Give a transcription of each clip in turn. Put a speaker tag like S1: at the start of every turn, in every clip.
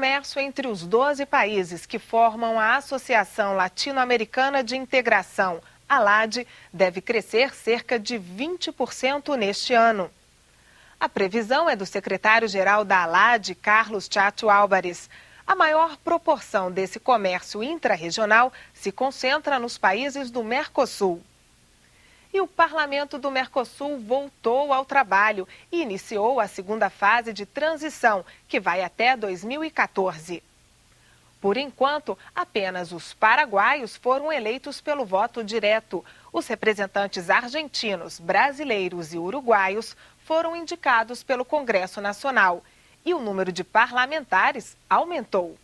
S1: comércio entre os 12 países que formam a Associação Latino-Americana de Integração, ALAD, deve crescer cerca de 20% neste ano. A previsão é do secretário-geral da ALAD, Carlos Chacho Álvares. A maior proporção desse comércio intrarregional se concentra nos países do Mercosul. E o Parlamento do Mercosul voltou ao trabalho e iniciou a segunda fase de transição, que vai até 2014. Por enquanto, apenas os paraguaios foram eleitos pelo voto direto. Os representantes argentinos, brasileiros e uruguaios foram indicados pelo Congresso Nacional. E o número de parlamentares aumentou.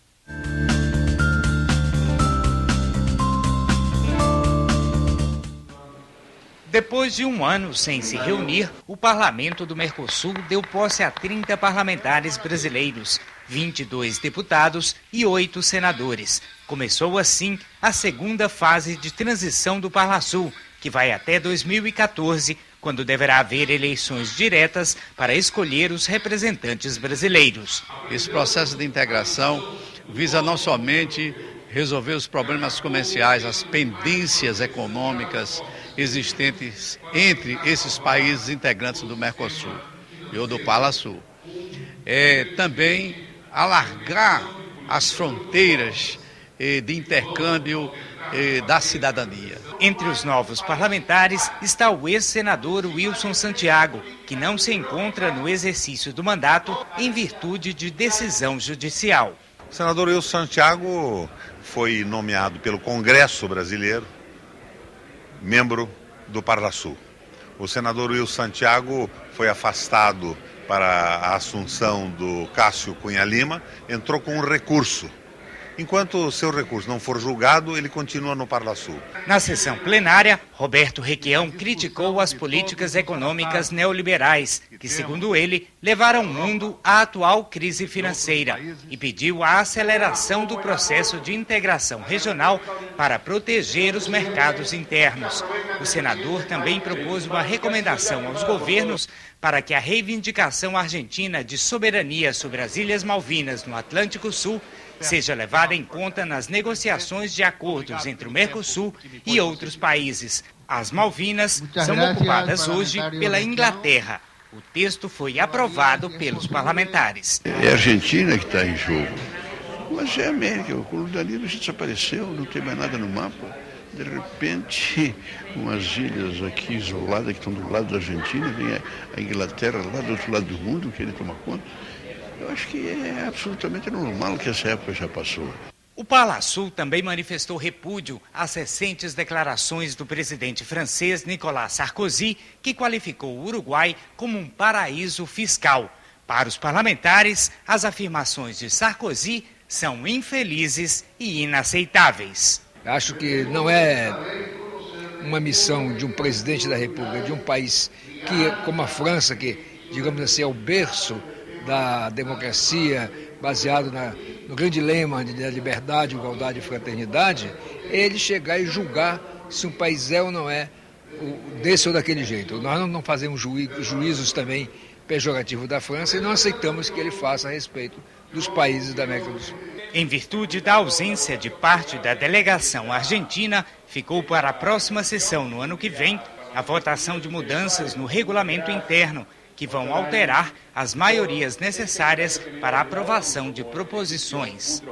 S2: Depois de um ano sem se reunir, o Parlamento do Mercosul deu posse a 30 parlamentares brasileiros, 22 deputados e 8 senadores. Começou assim a segunda fase de transição do Parlasul, que vai até 2014, quando deverá haver eleições diretas para escolher os representantes brasileiros.
S3: Esse processo de integração visa não somente resolver os problemas comerciais, as pendências econômicas existentes entre esses países integrantes do Mercosul e o do Parlasul. Também alargar as fronteiras de intercâmbio da cidadania.
S2: Entre os novos parlamentares está o ex-senador Wilson Santiago, que não se encontra no exercício do mandato em virtude de decisão judicial.
S4: O senador Wilson Santiago foi nomeado pelo Congresso Brasileiro membro do Parlasul. O senador Wilson Santiago foi afastado para a assunção do Cássio Cunha Lima, entrou com um recurso. Enquanto o seu recurso não for julgado, ele continua no Parlasul.
S2: Na sessão plenária, Roberto Requião criticou as políticas econômicas neoliberais, que, segundo ele, levaram o mundo à atual crise financeira, e pediu a aceleração do processo de integração regional para proteger os mercados internos. O senador também propôs uma recomendação aos governos para que a reivindicação argentina de soberania sobre as Ilhas Malvinas no Atlântico Sul seja levada em conta nas negociações de acordos entre o Mercosul e outros países. As Malvinas são ocupadas hoje pela Inglaterra. O texto foi aprovado pelos parlamentares.
S5: É a Argentina que está em jogo, mas é a América. O colonialismo desapareceu, não tem mais nada no mapa. De repente, umas ilhas aqui isoladas que estão do lado da Argentina, vem a Inglaterra lá do outro lado do mundo querer tomar conta. Eu acho que é absolutamente normal que essa época já passou.
S2: O Parlasul também manifestou repúdio às recentes declarações do presidente francês Nicolas Sarkozy, que qualificou o Uruguai como um paraíso fiscal. Para os parlamentares, as afirmações de Sarkozy são infelizes e inaceitáveis.
S6: Acho que não é uma missão de um presidente da República, de um país como a França, que, digamos assim, é o berço da democracia, baseado no grande lema da liberdade, igualdade e fraternidade, ele chegar e julgar se um país é ou não é desse ou daquele jeito. Nós não fazemos juízos também pejorativos da França e não aceitamos que ele faça a respeito dos países da América do Sul.
S2: Em virtude da ausência de parte da delegação argentina, ficou para a próxima sessão no ano que vem a votação de mudanças no regulamento interno, que vão alterar as maiorias necessárias para a aprovação de proposições.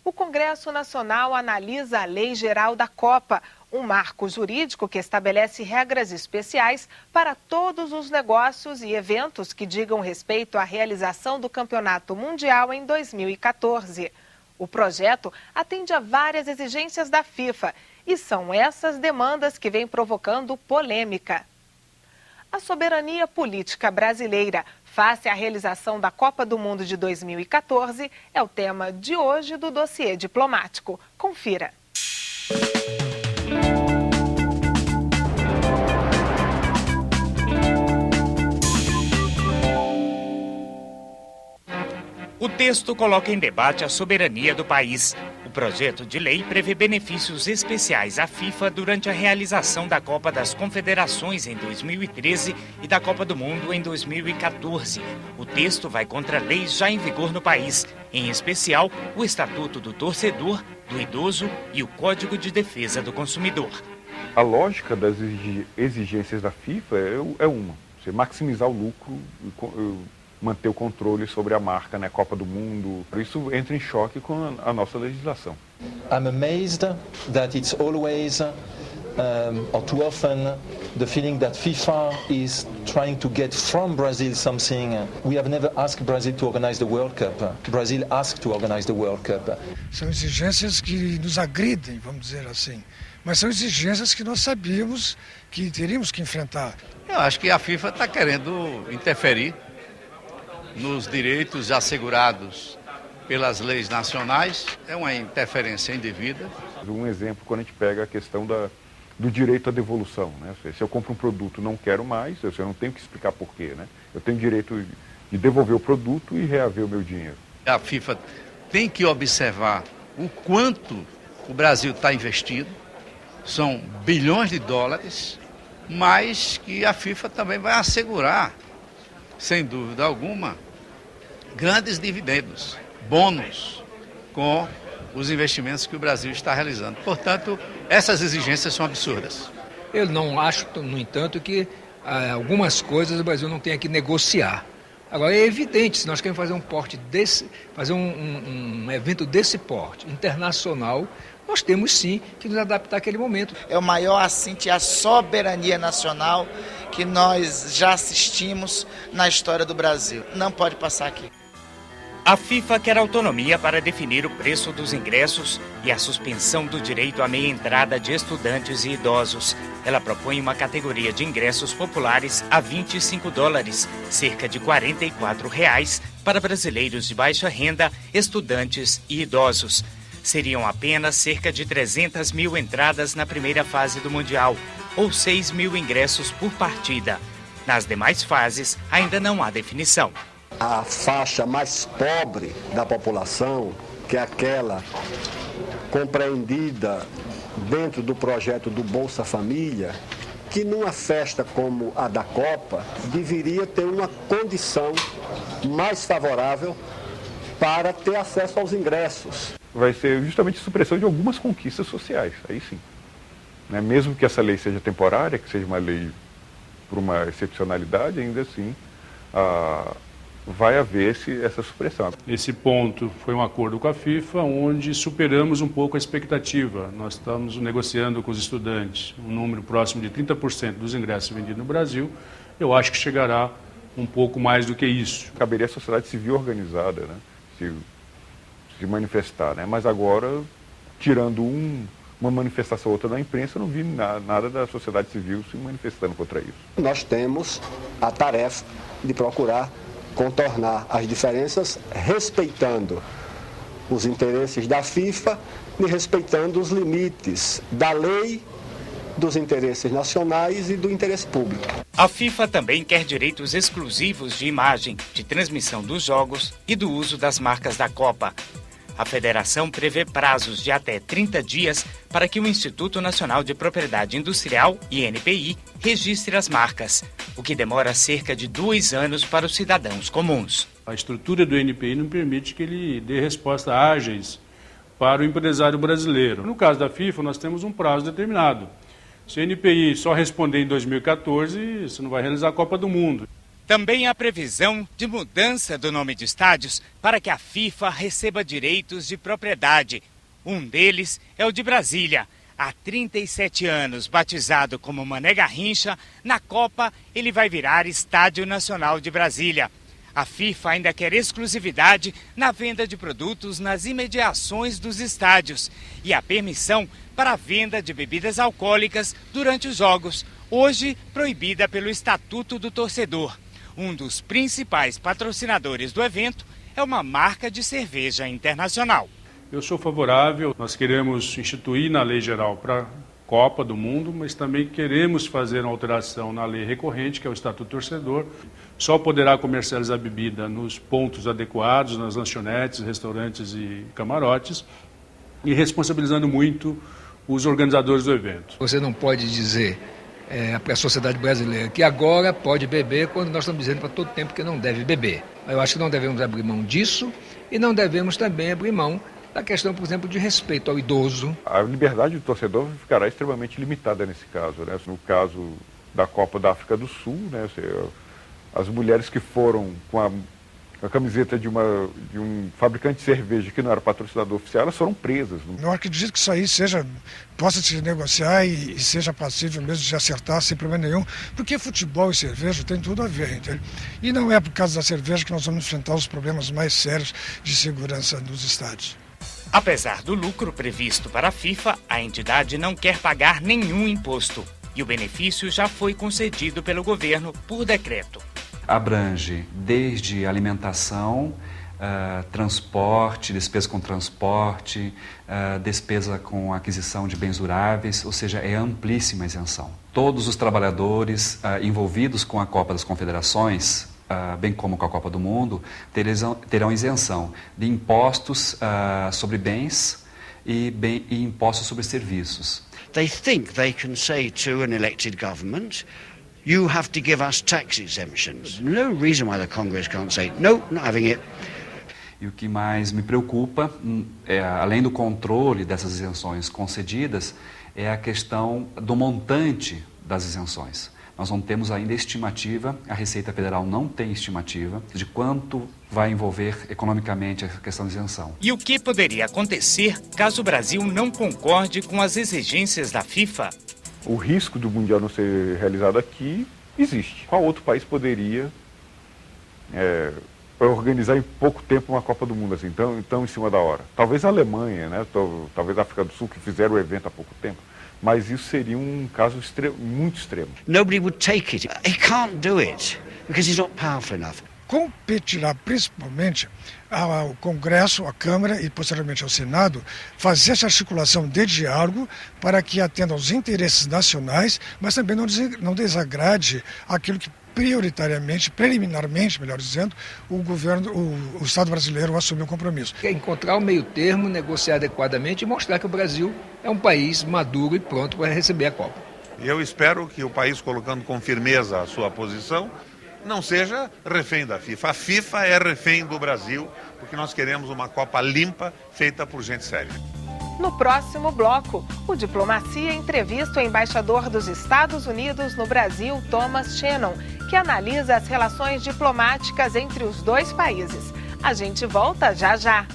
S1: O Congresso Nacional analisa a Lei Geral da Copa, um marco jurídico que estabelece regras especiais para todos os negócios e eventos que digam respeito à realização do Campeonato Mundial em 2014. O projeto atende a várias exigências da FIFA e são essas demandas que vêm provocando polêmica. A soberania política brasileira face à realização da Copa do Mundo de 2014 é o tema de hoje do Dossiê Diplomático. Confira.
S2: O O texto coloca em debate a soberania do país. O projeto de lei prevê benefícios especiais à FIFA durante a realização da Copa das Confederações em 2013 e da Copa do Mundo em 2014. O texto vai contra leis já em vigor no país, em especial o Estatuto do Torcedor, do Idoso e o Código de Defesa do Consumidor.
S7: A lógica das exigências da FIFA é uma: você maximizar o lucro, manter o controle sobre a marca, né, Copa do Mundo. Isso entra em choque com a nossa legislação.
S8: I'm amazed that it's always, or too often, the feeling that FIFA is trying to get from Brazil something. We have never asked Brazil to organize the World Cup. Brazil asked to organize the World Cup.
S6: São exigências que nos agridem, vamos dizer assim. Mas são exigências que nós sabíamos que teríamos que enfrentar.
S3: Eu acho que a FIFA está querendo interferir nos direitos assegurados pelas leis nacionais. É uma interferência indevida.
S7: Um exemplo, quando a gente pega a questão do direito à devolução, né? Se eu compro um produto e não quero mais, eu não tenho que explicar porquê, né? Eu tenho direito de devolver o produto e reaver o meu dinheiro.
S3: A FIFA tem que observar o quanto o Brasil está investido. São bilhões de dólares, mas que a FIFA também vai assegurar, sem dúvida alguma, grandes dividendos, bônus com os investimentos que o Brasil está realizando. Portanto, essas exigências são absurdas.
S6: Eu não acho, no entanto, que algumas coisas o Brasil não tenha que negociar. Agora, é evidente, se nós queremos fazer um porte desse, fazer um evento desse porte internacional, nós temos sim que nos adaptar àquele momento.
S9: É o maior assinte à soberania nacional que nós já assistimos na história do Brasil. Não pode passar aqui.
S2: A FIFA quer autonomia para definir o preço dos ingressos e a suspensão do direito à meia entrada de estudantes e idosos. Ela propõe uma categoria de ingressos populares a $25, cerca de R$ 44, para brasileiros de baixa renda, estudantes e idosos. Seriam apenas cerca de 300 mil entradas na primeira fase do Mundial, ou 6 mil ingressos por partida. Nas demais fases, ainda não há definição.
S10: A faixa mais pobre da população, que é aquela compreendida dentro do projeto do Bolsa Família, que numa festa como a da Copa, deveria ter uma condição mais favorável para ter acesso aos ingressos.
S7: Vai ser justamente a supressão de algumas conquistas sociais, aí sim. Né? Mesmo que essa lei seja temporária, que seja uma lei por uma excepcionalidade, ainda assim vai haver essa supressão.
S11: Esse ponto foi um acordo com a FIFA, onde superamos um pouco a expectativa. Nós estamos negociando com os estudantes um número próximo de 30% dos ingressos vendidos no Brasil. Eu acho que chegará um pouco mais do que isso.
S7: Caberia a sociedade civil organizada, né? Se manifestar, né? Mas agora, tirando uma manifestação ou outra da imprensa, eu não vi nada da sociedade civil se manifestando contra isso.
S10: Nós temos a tarefa de procurar contornar as diferenças, respeitando os interesses da FIFA e respeitando os limites da lei, dos interesses nacionais e do interesse público.
S2: A FIFA também quer direitos exclusivos de imagem, de transmissão dos jogos e do uso das marcas da Copa. A federação prevê prazos de até 30 dias para que o Instituto Nacional de Propriedade Industrial, INPI, registre as marcas, o que demora cerca de 2 anos para os cidadãos comuns.
S11: A estrutura do INPI não permite que ele dê respostas ágeis para o empresário brasileiro. No caso da FIFA, nós temos um prazo determinado. Se o INPI só responder em 2014, você não vai realizar a Copa do Mundo.
S2: Também há previsão de mudança do nome de estádios para que a FIFA receba direitos de propriedade. Um deles é o de Brasília. Há 37 anos, batizado como Mané Garrincha, na Copa ele vai virar Estádio Nacional de Brasília. A FIFA ainda quer exclusividade na venda de produtos nas imediações dos estádios e a permissão para a venda de bebidas alcoólicas durante os jogos, hoje proibida pelo Estatuto do Torcedor. Um dos principais patrocinadores do evento é uma marca de cerveja internacional.
S11: Eu sou favorável, nós queremos instituir na lei geral para a Copa do Mundo, mas também queremos fazer uma alteração na lei recorrente, que é o Estatuto do Torcedor, só poderá comercializar bebida nos pontos adequados, nas lanchonetes, restaurantes e camarotes, e responsabilizando muito os organizadores do evento.
S6: Você não pode dizer para a sociedade brasileira que agora pode beber, quando nós estamos dizendo para todo tempo que não deve beber. Eu acho que não devemos abrir mão disso e não devemos também abrir mão da questão, por exemplo, de respeito ao idoso.
S7: A liberdade do torcedor ficará extremamente limitada nesse caso, né? No caso da Copa da África do Sul, né? As mulheres que foram com a camiseta de um fabricante de cerveja que não era patrocinador oficial, elas foram presas.
S12: Não acredito que isso aí possa se negociar e seja passível mesmo de acertar sem problema nenhum, porque futebol e cerveja tem tudo a ver, entende? E não é por causa da cerveja que nós vamos enfrentar os problemas mais sérios de segurança nos estádios.
S2: Apesar do lucro previsto para a FIFA, a entidade não quer pagar nenhum imposto. E o benefício já foi concedido pelo governo por decreto.
S13: Abrange desde alimentação, transporte, despesa com transporte, despesa com aquisição de bens duráveis, ou seja, é amplíssima a isenção. Todos os trabalhadores envolvidos com a Copa das Confederações, bem como com a Copa do Mundo, terão isenção de impostos sobre bens e impostos sobre serviços.
S14: They think they can say to an elected government, you have to give us tax exemptions. No reason why the Congress can't say, no, not having it.
S13: E o que mais me preocupa, além do controle dessas isenções concedidas, é a questão do montante das isenções. Nós não temos ainda estimativa, a Receita Federal não tem estimativa de quanto vai envolver economicamente a questão de isenção.
S2: E o que poderia acontecer caso o Brasil não concorde com as exigências da FIFA?
S7: O risco do Mundial não ser realizado aqui existe. Qual outro país poderia organizar em pouco tempo uma Copa do Mundo assim, tão em cima da hora? Talvez a Alemanha, né? Talvez a África do Sul, que fizeram o evento há pouco tempo. Mas isso seria um caso muito extremo.
S14: Nobody would take it. He can't do it because he's not powerful enough.
S12: Competirá principalmente ao Congresso, à Câmara e posteriormente ao Senado fazer essa articulação de diálogo para que atenda aos interesses nacionais, mas também não desagrade aquilo que preliminarmente, melhor dizendo, o Estado brasileiro assumiu o compromisso.
S6: É encontrar o meio termo, negociar adequadamente e mostrar que o Brasil é um país maduro e pronto para receber a Copa.
S4: Eu espero que o país, colocando com firmeza a sua posição, não seja refém da FIFA. A FIFA é refém do Brasil, porque nós queremos uma Copa limpa, feita por gente séria.
S1: No próximo bloco, o Diplomacia entrevista o embaixador dos Estados Unidos no Brasil, Thomas Shannon, que analisa as relações diplomáticas entre os dois países. A gente volta já já.